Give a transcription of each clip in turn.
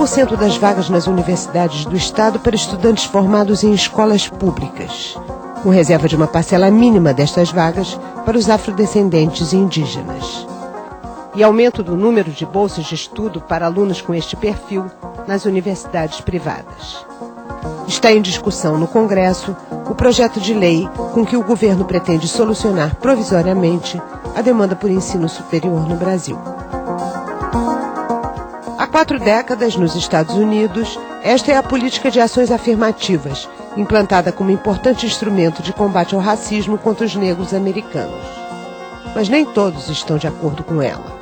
100% das vagas nas universidades do Estado para estudantes formados em escolas públicas, com reserva de uma parcela mínima destas vagas para os afrodescendentes e indígenas. E aumento do número de bolsas de estudo para alunos com este perfil nas universidades privadas. Está em discussão no Congresso o projeto de lei com que o governo pretende solucionar provisoriamente a demanda por ensino superior no Brasil. Há 4 décadas, nos Estados Unidos, esta é a política de ações afirmativas, implantada como importante instrumento de combate ao racismo contra os negros americanos. Mas nem todos estão de acordo com ela.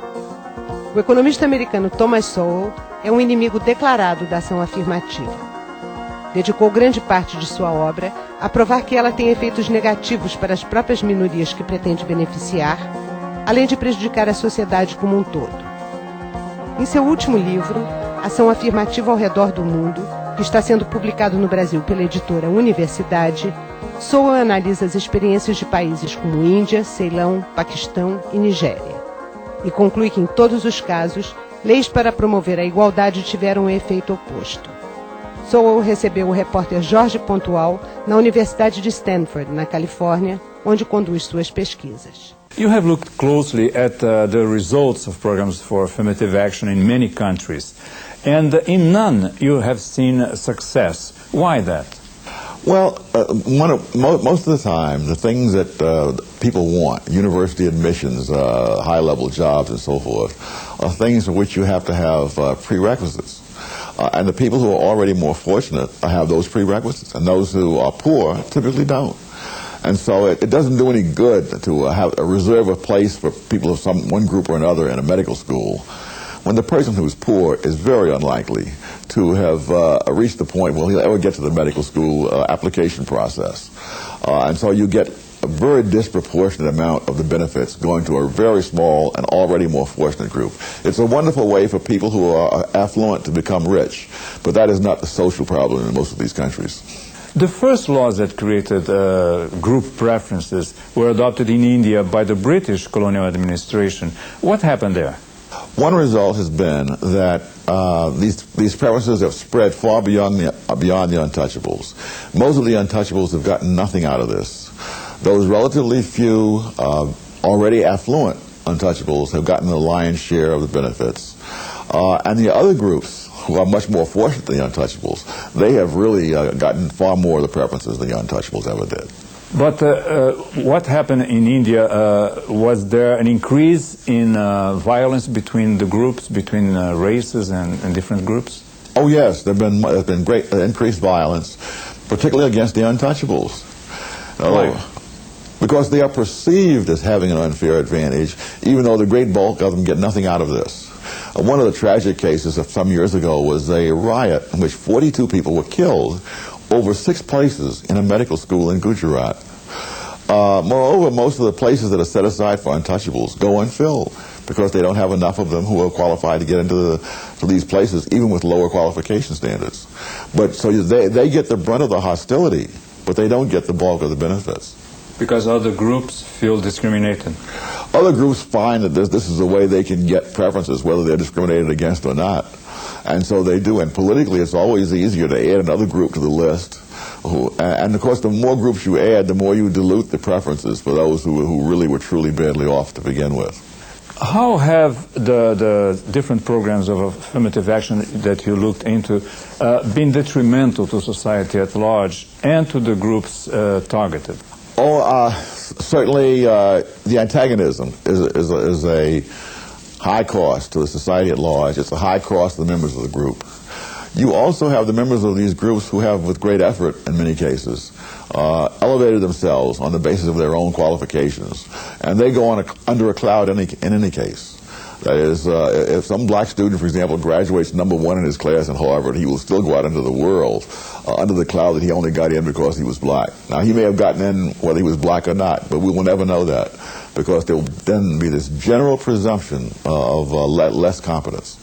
O economista americano Thomas Sowell é um inimigo declarado da ação afirmativa. Dedicou grande parte de sua obra a provar que ela tem efeitos negativos para as próprias minorias que pretende beneficiar, além de prejudicar a sociedade como um todo. Em seu último livro, Ação Afirmativa ao Redor do Mundo, que está sendo publicado no Brasil pela editora Universidade, Sowell analisa as experiências de países como Índia, Ceilão, Paquistão e Nigéria. E conclui que, em todos os casos, leis para promover a igualdade tiveram um efeito oposto. Sowell recebeu o repórter Jorge Pontual na Universidade de Stanford, na Califórnia, onde conduz suas pesquisas. You have looked closely at the results of programs for affirmative action in many countries, and in none you have seen success. Why that? Well, most of the time, the things that people want, university admissions, high-level jobs, and so forth, are things for which you have to have prerequisites. And the people who are already more fortunate have those prerequisites, and those who are poor typically don't. And so it doesn't do any good to have a reserve a place for people of one group or another in a medical school when the person who's poor is very unlikely to have reached the point where he'll ever get to the medical school application process. And so you get a very disproportionate amount of the benefits going to a very small and already more fortunate group. It's a wonderful way for people who are affluent to become rich, but that is not the social problem in most of these countries. The first laws that created group preferences were adopted in India by the British colonial administration. What happened there? One result has been that these preferences have spread far beyond the untouchables. Most of the untouchables have gotten nothing out of this. Those relatively few already affluent untouchables have gotten the lion's share of the benefits. And the other groups, who are much more fortunate than the untouchables, they have really gotten far more of the preferences than the untouchables ever did. But what happened in India, was there an increase in violence between the groups, between races and different groups? Oh yes, there's been great increased violence, particularly against the untouchables. Why? Because they are perceived as having an unfair advantage, even though the great bulk of them get nothing out of this. One of the tragic cases of some years ago was a riot in which 42 people were killed over 6 places in a medical school in Gujarat. Moreover, most of the places that are set aside for untouchables go unfilled because they don't have enough of them who are qualified to get into these places, even with lower qualification standards. But so they get the brunt of the hostility, but they don't get the bulk of the benefits. Because other groups feel discriminated. Other groups find that this is a way they can get preferences, whether they're discriminated against or not. And so they do. And politically, it's always easier to add another group to the list. And of course, the more groups you add, the more you dilute the preferences for those who really were truly badly off to begin with. How have the different programs of affirmative action that you looked into been detrimental to society at large and to the groups targeted? Certainly the antagonism is a high cost to the society at large. It's a high cost to the members of the group. You also have the members of these groups who have, with great effort in many cases, elevated themselves on the basis of their own qualifications. And they go under a cloud in any case. That is, if some black student, for example, graduates #1 in his class in Harvard, he will still go out into the world under the cloud that he only got in because he was black. Now, he may have gotten in whether he was black or not, but we will never know that because there will then be this general presumption of less competence.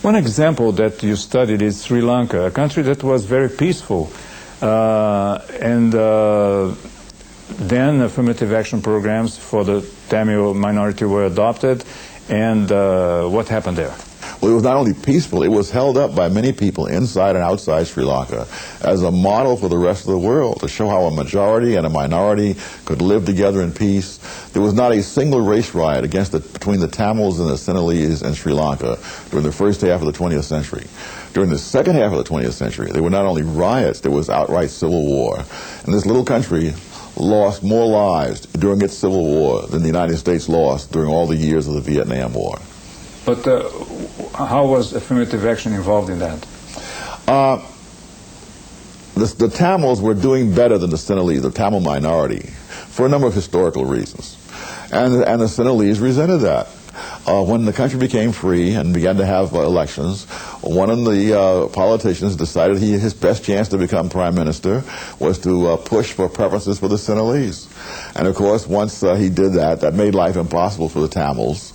One example that you studied is Sri Lanka, a country that was very peaceful, and then affirmative action programs for the Tamil minority were adopted. And what happened there? Well, it was not only peaceful, it was held up by many people inside and outside Sri Lanka as a model for the rest of the world, to show how a majority and a minority could live together in peace. There was not a single race riot between the Tamils and the Sinhalese in Sri Lanka during the first half of the 20th century. During the second half of the 20th century, there were not only riots, there was outright civil war. And this little country lost more lives during its civil war than the United States lost during all the years of the Vietnam War. But how was affirmative action involved in that? The Tamils were doing better than the Sinhalese, the Tamil minority, for a number of historical reasons. And the Sinhalese resented that. When the country became free and began to have elections, one of the politicians decided his best chance to become prime minister was to push for preferences for the Sinhalese. And of course, once he did that, that made life impossible for the Tamils.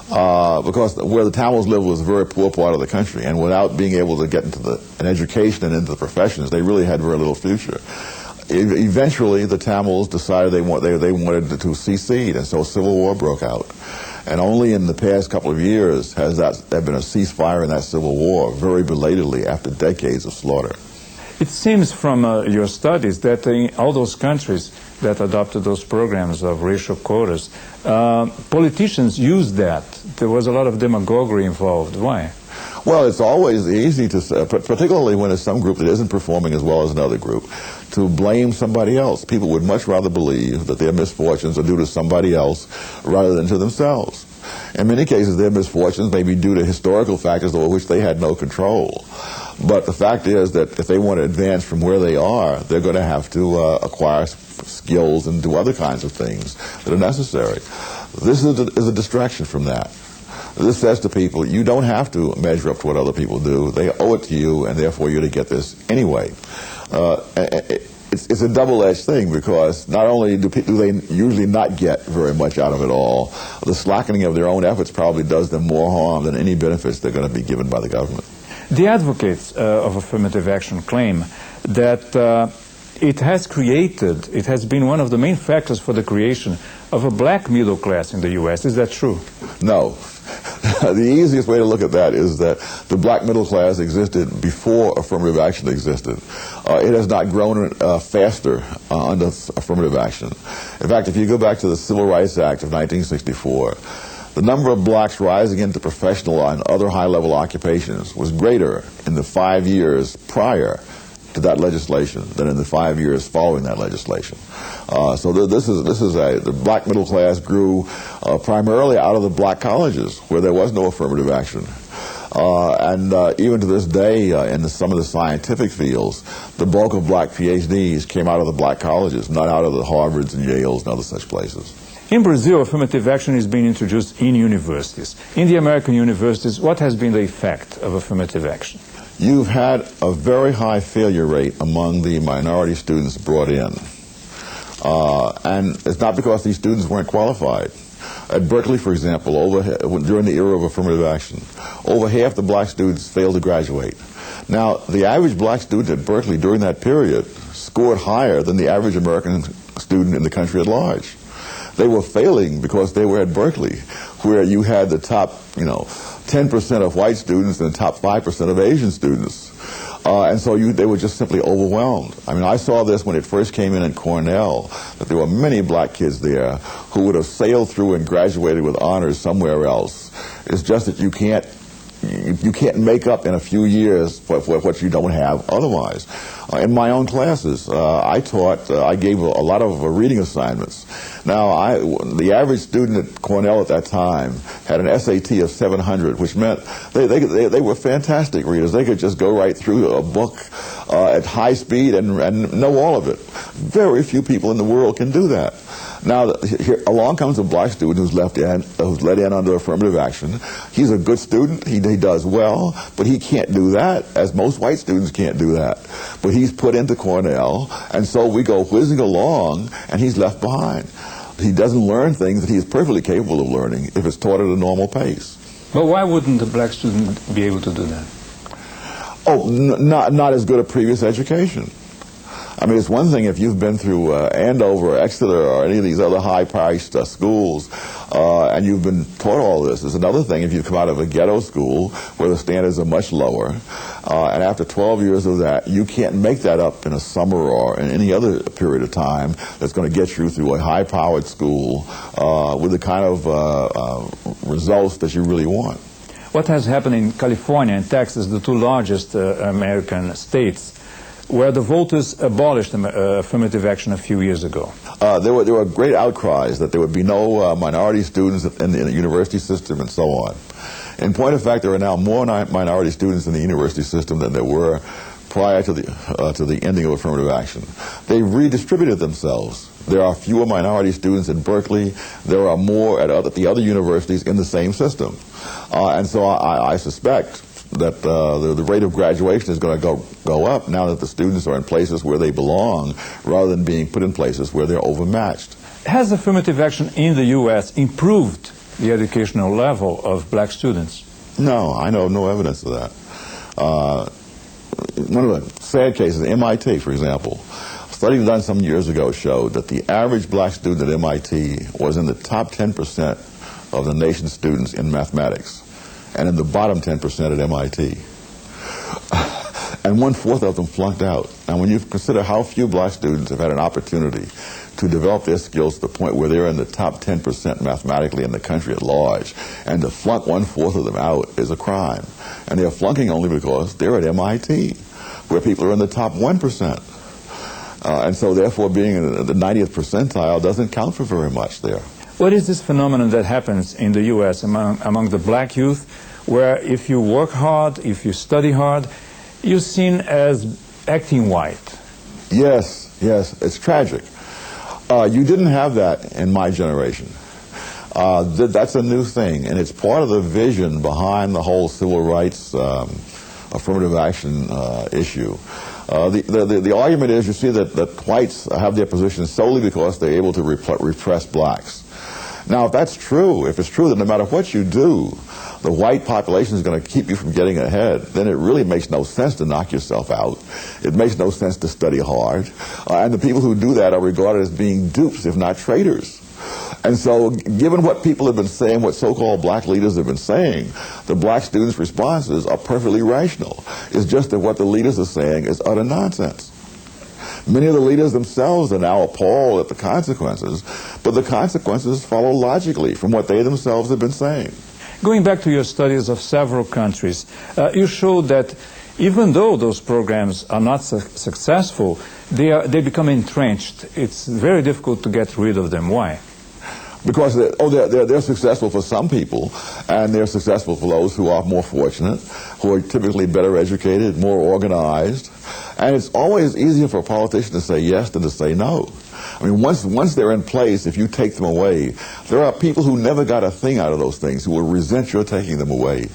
Because where the Tamils lived was a very poor part of the country, and without being able to get into an education and into the professions, they really had very little future. Eventually, the Tamils decided they wanted to secede, and so civil war broke out. And only in the past couple of years has there been a ceasefire in that civil war, very belatedly after decades of slaughter. It seems from your studies that in all those countries that adopted those programs of racial quotas, politicians used that. There was a lot of demagoguery involved. Why? Well, it's always easy to say, particularly when it's some group that isn't performing as well as another group, to blame somebody else. People would much rather believe that their misfortunes are due to somebody else rather than to themselves. In many cases, their misfortunes may be due to historical factors over which they had no control. But the fact is that if they want to advance from where they are, they're going to have to acquire skills and do other kinds of things that are necessary. This is a distraction from that. This says to people, you don't have to measure up to what other people do. They owe it to you, and therefore you're to get this anyway. It's a double-edged thing, because not only do they usually not get very much out of it all, the slackening of their own efforts probably does them more harm than any benefits they're going to be given by the government. The advocates of affirmative action claim that it has been one of the main factors for the creation of a black middle class in the U.S. Is that true? No. The easiest way to look at that is that the black middle class existed before affirmative action existed. It has not grown faster under affirmative action. In fact, if you go back to the Civil Rights Act of 1964, the number of blacks rising into professional and other high-level occupations was greater in the 5 years prior to that legislation than in the 5 years following that legislation. So the black middle class grew primarily out of the black colleges where there was no affirmative action. And even to this day, in some of the scientific fields, the bulk of black PhDs came out of the black colleges, not out of the Harvards and Yales and other such places. In Brazil, affirmative action is being introduced in universities. In the American universities, what has been the effect of affirmative action? You've had a very high failure rate among the minority students brought in. And it's not because these students weren't qualified. At Berkeley, for example, during the era of affirmative action, over half the black students failed to graduate. Now, the average black student at Berkeley during that period scored higher than the average American student in the country at large. They were failing because they were at Berkeley, where you had the top, 10% of white students and the top 5% of Asian students. And so they were just simply overwhelmed. I mean, I saw this when it first came in at Cornell, that there were many black kids there who would have sailed through and graduated with honors somewhere else. It's just that you can't make up in a few years for what you don't have otherwise. In my own classes, I gave a lot of reading assignments. Now, the average student at Cornell at that time had an SAT of 700, which meant they were fantastic readers. They could just go right through a book at high speed and know all of it. Very few people in the world can do that. Now, here, along comes a black student who's let in under affirmative action. He's a good student. He does well, but he can't do that, as most white students can't do that. But he's put into Cornell, and so we go whizzing along, and he's left behind. He doesn't learn things that he is perfectly capable of learning if it's taught at a normal pace. But why wouldn't the black student be able to do that? Oh, not as good a previous education. I mean, it's one thing if you've been through Andover or Exeter or any of these other high-priced schools and you've been taught all this. It's another thing if you've come out of a ghetto school where the standards are much lower, and after 12 years of that, you can't make that up in a summer or in any other period of time that's going to get you through a high-powered school with the kind of results that you really want. What has happened in California and Texas, the two largest American states, where the voters abolished affirmative action a few years ago? There were great outcries that there would be no minority students in the university system and so on. In point of fact, there are now more minority students in the university system than there were prior to the ending of affirmative action. They redistributed themselves. There are fewer minority students in Berkeley. There are more at the other universities in the same system. And so I suspect that the rate of graduation is going to go up now that the students are in places where they belong rather than being put in places where they're overmatched. Has affirmative action in the U.S. improved the educational level of black students? No, I know no evidence of that. One of the sad cases, MIT, for example, a study done some years ago showed that the average black student at MIT was in the top 10% of the nation's students in mathematics, and in the bottom 10% at MIT. And 1/4 of them flunked out. And when you consider how few black students have had an opportunity to develop their skills to the point where they're in the top 10% mathematically in the country at large, and to flunk 1/4 of them out is a crime. And they're flunking only because they're at MIT, where people are in the top 1%. And so therefore being in the 90th percentile doesn't count for very much there. What is this phenomenon that happens in the U.S. among the black youth, where if you work hard, if you study hard, you're seen as acting white? Yes, it's tragic. You didn't have that in my generation. That's a new thing, and it's part of the vision behind the whole civil rights affirmative action issue. The argument is, you see, that whites have their positions solely because they're able to repress blacks. Now, if that's true, if it's true that no matter what you do, the white population is going to keep you from getting ahead, then it really makes no sense to knock yourself out. It makes no sense to study hard. And the people who do that are regarded as being dupes, if not traitors. And so, given what people have been saying, what so-called black leaders have been saying, the black students' responses are perfectly rational. It's just that what the leaders are saying is utter nonsense. Many of the leaders themselves are now appalled at the consequences, but the consequences follow logically from what they themselves have been saying. Going back to your studies of several countries, you showed that even though those programs are not successful, they become entrenched. It's very difficult to get rid of them. Why? Because they're successful for some people, and they're successful for those who are more fortunate, who are typically better educated, more organized. And it's always easier for a politician to say yes than to say no. I mean, once they're in place, if you take them away, there are people who never got a thing out of those things who will resent your taking them away.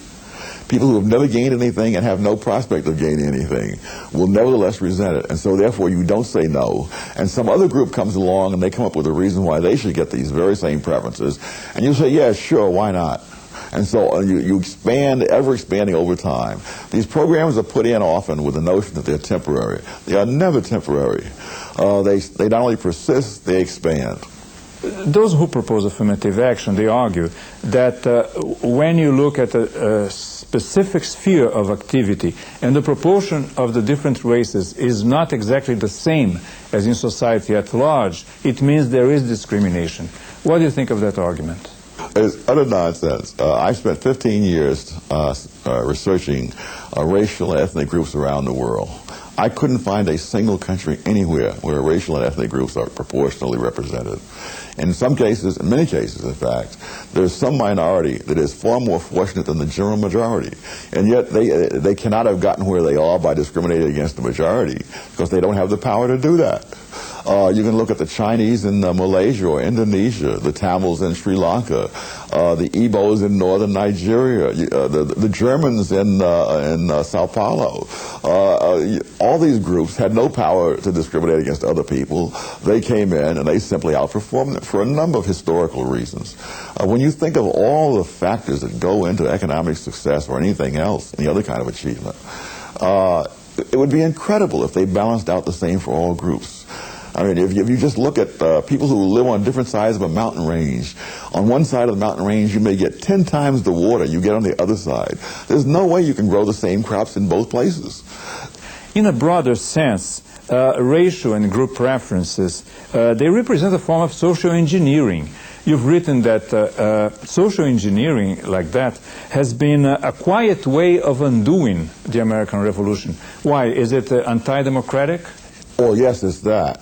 People who have never gained anything and have no prospect of gaining anything will nevertheless resent it. And so therefore you don't say no. And some other group comes along and they come up with a reason why they should get these very same preferences. And you say, yeah, sure, why not? And so you expand, ever expanding over time. These programs are put in often with the notion that they're temporary. They are never temporary. They not only persist, they expand. Those who propose affirmative action, they argue that when you look at a specific sphere of activity and the proportion of the different races is not exactly the same as in society at large, it means there is discrimination. What do you think of that argument? It's utter nonsense. I spent 15 years researching racial and ethnic groups around the world. I couldn't find a single country anywhere where racial and ethnic groups are proportionally represented. In some cases, in many cases, in fact, there's some minority that is far more fortunate than the general majority. And yet they cannot have gotten where they are by discriminating against the majority because they don't have the power to do that. You can look at the Chinese in Malaysia or Indonesia, the Tamils in Sri Lanka, the Igbos in northern Nigeria, the Germans in Sao Paulo. All these groups had no power to discriminate against other people. They came in and they simply outperformed them for a number of historical reasons. When you think of all the factors that go into economic success or anything else, any other kind of achievement, it would be incredible if they balanced out the same for all groups. I mean, if you just look at people who live on different sides of a mountain range, on one side of the mountain range you may get 10 times the water you get on the other side. There's no way you can grow the same crops in both places. In a broader sense, racial and group preferences, they represent a form of social engineering. You've written that social engineering like that has been a quiet way of undoing the American Revolution. Why? Is it anti-democratic? Oh, yes, it's that.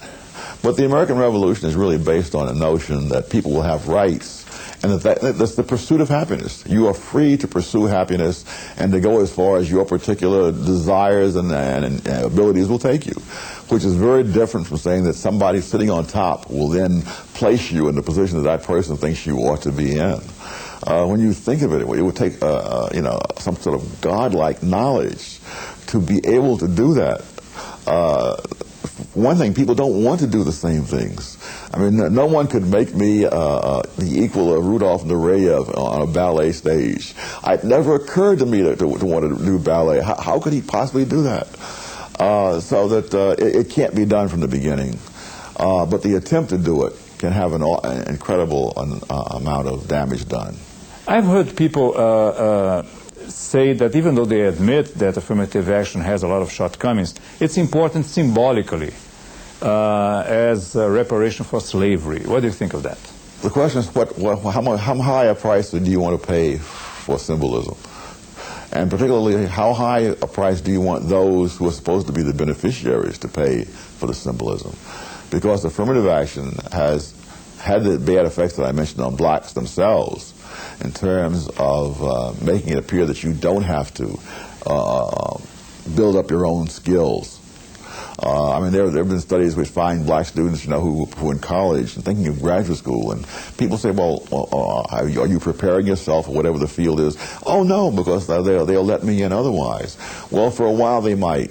But the American Revolution is really based on a notion that people will have rights, and that's the pursuit of happiness. You are free to pursue happiness and to go as far as your particular desires and abilities will take you, which is very different from saying that somebody sitting on top will then place you in the position that person thinks you ought to be in. When you think of it, it would take some sort of godlike knowledge to be able to do that. One thing, people don't want to do the same things. I mean, no one could make me the equal of Rudolph Nureyev on a ballet stage. It never occurred to me to want to do ballet. How could he possibly do that? So that it can't be done from the beginning. But the attempt to do it can have an incredible amount of damage done. I've heard people say that even though they admit that affirmative action has a lot of shortcomings, it's important symbolically as reparation for slavery. What do you think of that? The question is, how high a price do you want to pay for symbolism? And particularly, how high a price do you want those who are supposed to be the beneficiaries to pay for the symbolism? Because affirmative action has had the bad effects that I mentioned on blacks themselves, in terms of making it appear that you don't have to build up your own skills. I mean, there have been studies which find black students, who are in college and thinking of graduate school, and people say, well, are you preparing yourself for whatever the field is? Oh, no, because they'll let me in otherwise. Well, for a while they might,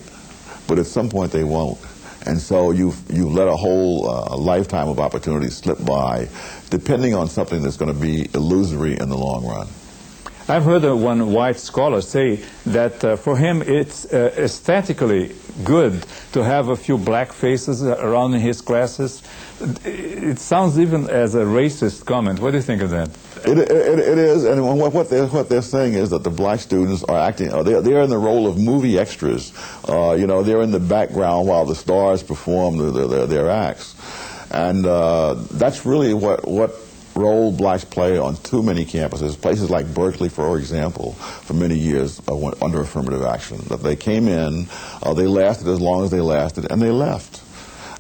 but at some point they won't. And so you let a whole lifetime of opportunities slip by, depending on something that's going to be illusory in the long run. I've heard one white scholar say that for him it's aesthetically good to have a few black faces around in his classes. It sounds even as a racist comment. What do you think of that? It is, and what they're saying is that the black students are acting. They're in the role of movie extras. They're in the background while the stars perform their acts, and that's really what role blacks play on too many campuses. Places like Berkeley, for example, for many years went under affirmative action. That they came in, they lasted as long as they lasted, and they left.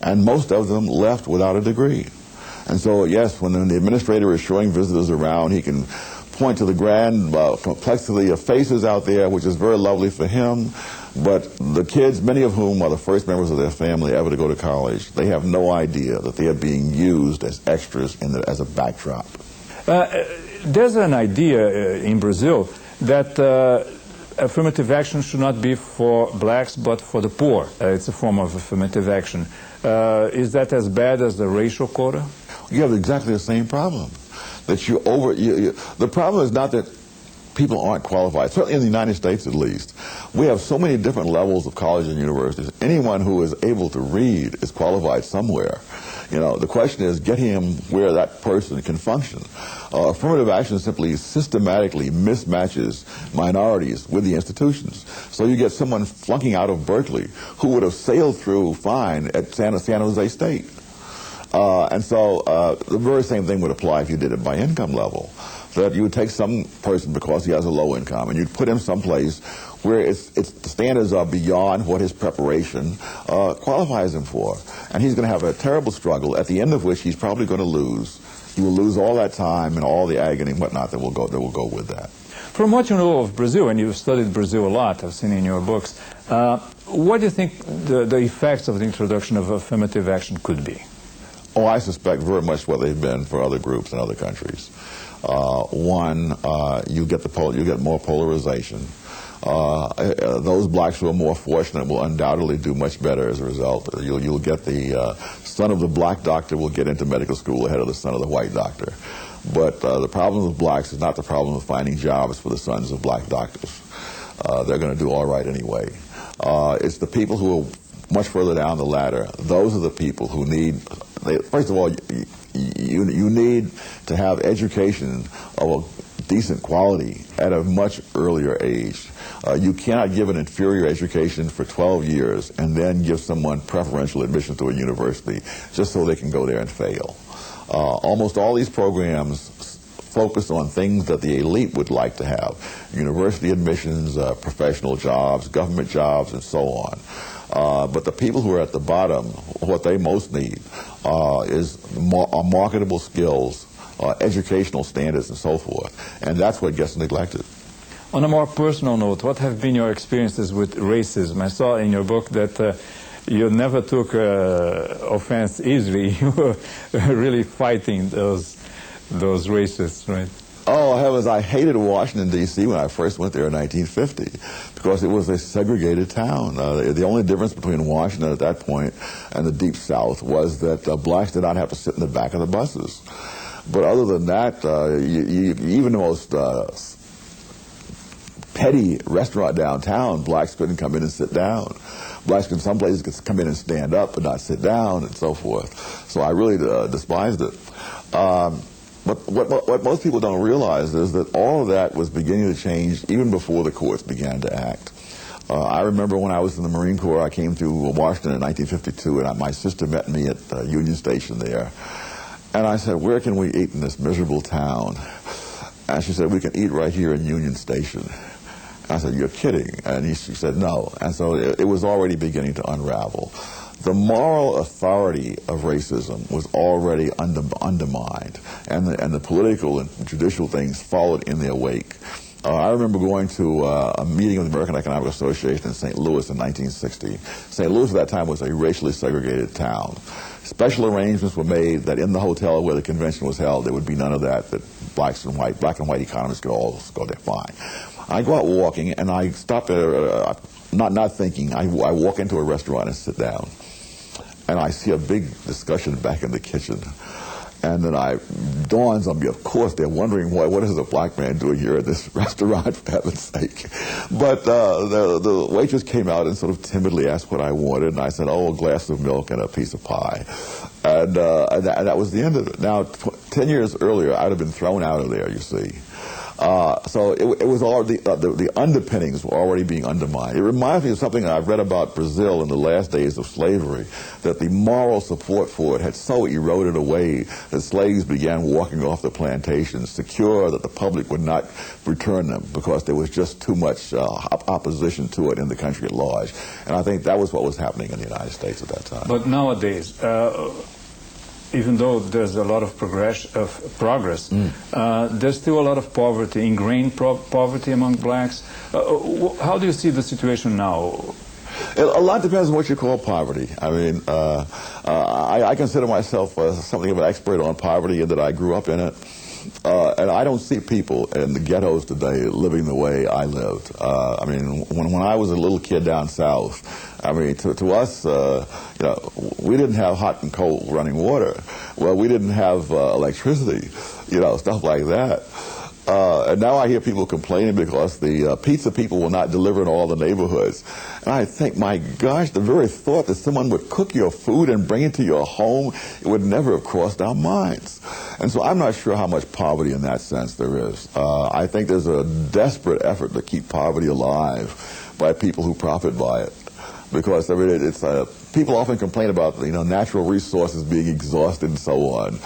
And most of them left without a degree. And so, yes, when the administrator is showing visitors around, he can point to the grand complexity of faces out there, which is very lovely for him. But the kids, many of whom are the first members of their family ever to go to college, they have no idea that they are being used as extras as a backdrop. There's an idea in Brazil that affirmative action should not be for blacks but for the poor. It's a form of affirmative action. Is that as bad as the racial quota? You have exactly the same problem. The problem is not that people aren't qualified, certainly in the United States at least. We have so many different levels of colleges and universities. Anyone who is able to read is qualified somewhere. The question is, get him where that person can function. Affirmative action simply systematically mismatches minorities with the institutions. So you get someone flunking out of Berkeley who would have sailed through fine at San Jose State. And so the very same thing would apply if you did it by income level. That you would take some person because he has a low income and you'd put him someplace where the standards are beyond what his preparation qualifies him for. And he's going to have a terrible struggle, at the end of which he's probably going to lose. He will lose all that time and all the agony and whatnot that will go with that. From what you know of Brazil, and you've studied Brazil a lot, I've seen in your books, what do you think the effects of the introduction of affirmative action could be? Oh, I suspect very much what they've been for other groups in other countries. One, you get more polarization. Those blacks who are more fortunate will undoubtedly do much better as a result. You'll get the son of the black doctor will get into medical school ahead of the son of the white doctor. But the problem with blacks is not the problem of finding jobs for the sons of black doctors. They're going to do all right anyway. It's the people who are much further down the ladder. Those are the people who need, first of all, you need to have education of a decent quality at a much earlier age. You cannot give an inferior education for 12 years and then give someone preferential admission to a university just so they can go there and fail. Almost all these programs focus on things that the elite would like to have: university admissions, professional jobs, government jobs, and so on. But the people who are at the bottom, what they most need is marketable skills, educational standards, and so forth. And that's what gets neglected. On a more personal note, what have been your experiences with racism? I saw in your book that you never took offense easily. You were really fighting those racists, right? Oh, heavens, I hated Washington, D.C. when I first went there in 1950 because it was a segregated town. The only difference between Washington at that point and the Deep South was that blacks did not have to sit in the back of the buses. But other than that, even the most petty restaurant downtown, blacks couldn't come in and sit down. Blacks in some places could come in and stand up but not sit down, and so forth. So I really despised it. But what most people don't realize is that all of that was beginning to change even before the courts began to act. I remember when I was in the Marine Corps, I came to Washington in 1952, and my sister met me at Union Station there. And I said, "Where can we eat in this miserable town?" And she said, "We can eat right here in Union Station." I said, "You're kidding." And she said, "No." And so it was already beginning to unravel. The moral authority of racism was already undermined, and the political and judicial things followed in their wake. I remember going to a meeting of the American Economic Association in St. Louis in 1960. St. Louis at that time was a racially segregated town. Special arrangements were made that in the hotel where the convention was held, there would be none of that black and white economists could all go there fine. I go out walking, and I stop there, not thinking. I walk into a restaurant and sit down, and I see a big discussion back in the kitchen. And then it dawns on me, of course, they're wondering what is a black man doing here at this restaurant, for heaven's sake. But the waitress came out and sort of timidly asked what I wanted, and I said, "Oh, a glass of milk and a piece of pie." And that was the end of it. Now, 10 years earlier, I'd have been thrown out of there, you see. So it was already, the underpinnings were already being undermined. It reminds me of something that I've read about Brazil in the last days of slavery, that the moral support for it had so eroded away that slaves began walking off the plantations, secure that the public would not return them because there was just too much opposition to it in the country at large. And I think that was what was happening in the United States at that time. But nowadays, even though there's a lot of progress, there's still a lot of poverty, ingrained poverty among blacks. How do you see the situation now? A lot depends on what you call poverty. I mean, I consider myself something of an expert on poverty in that I grew up in it. And I don't see people in the ghettos today living the way I lived. I mean, when I was a little kid down south, I mean, to us, we didn't have hot and cold running water. Well, we didn't have electricity, stuff like that. And now I hear people complaining because the pizza people will not deliver in all the neighborhoods. And I think, my gosh, the very thought that someone would cook your food and bring it to your home, it would never have crossed our minds. And so I'm not sure how much poverty in that sense there is. I think there's a desperate effort to keep poverty alive by people who profit by it. Because I mean, it's people often complain about natural resources being exhausted and so on.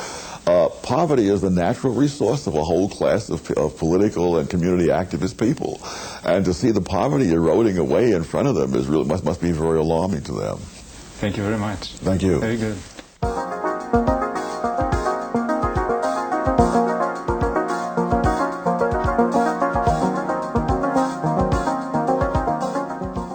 Poverty is the natural resource of a whole class of political and community activist people, and to see the poverty eroding away in front of them is really must be very alarming to them. Thank you very much. Thank you. Very good.